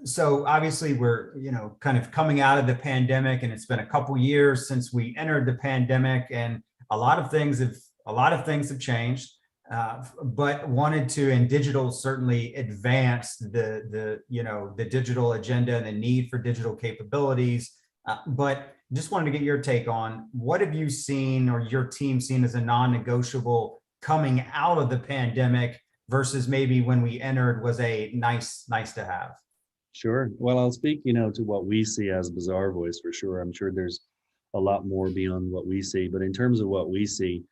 So obviously we're, kind of coming out of the pandemic, and it's been a couple years since we entered the pandemic, and a lot of things have changed. But wanted to, and digital certainly advanced the digital agenda and the need for digital capabilities. But just wanted to get your take on, what have you seen or your team seen as a non-negotiable coming out of the pandemic versus maybe when we entered was a nice to have? Sure. Well, I'll speak, to what we see as Bazaarvoice for sure. I'm sure there's a lot more beyond what we see, but in terms of what we see,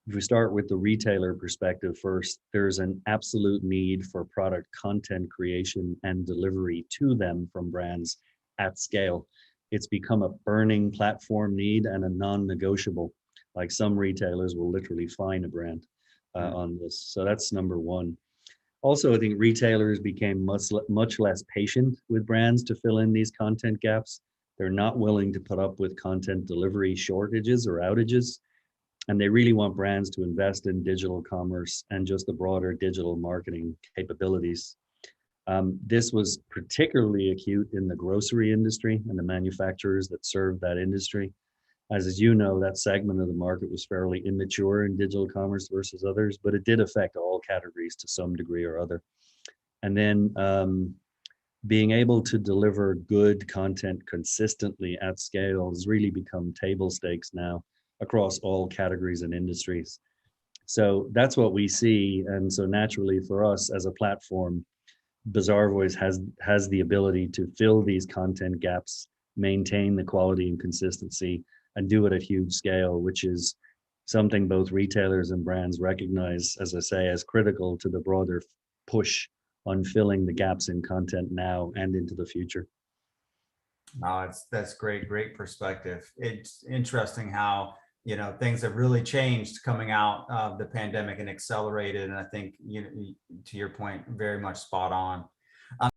if we start with the retailer perspective first, there's an absolute need for product content creation and delivery to them from brands at scale. It's become a burning platform need and a non-negotiable. Like, some retailers will literally fine a brand on this. So that's number one. Also, I think retailers became much less patient with brands to fill in these content gaps. They're not willing to put up with content delivery shortages or outages. And they really want brands to invest in digital commerce and just the broader digital marketing capabilities. This was particularly acute in the grocery industry and the manufacturers that serve that industry. As you know, that segment of the market was fairly immature in digital commerce versus others, but it did affect all categories to some degree or other. And then being able to deliver good content consistently at scale has really become table stakes now across all categories and industries. So that's what we see. And so naturally for us as a platform, Bazaarvoice has the ability to fill these content gaps, maintain the quality and consistency, and do it at huge scale, which is something both retailers and brands recognize, as I say, as critical to the broader push on filling the gaps in content now and into the future. That's great perspective. It's interesting how, things have really changed coming out of the pandemic and accelerated. And I think, to your point, very much spot on.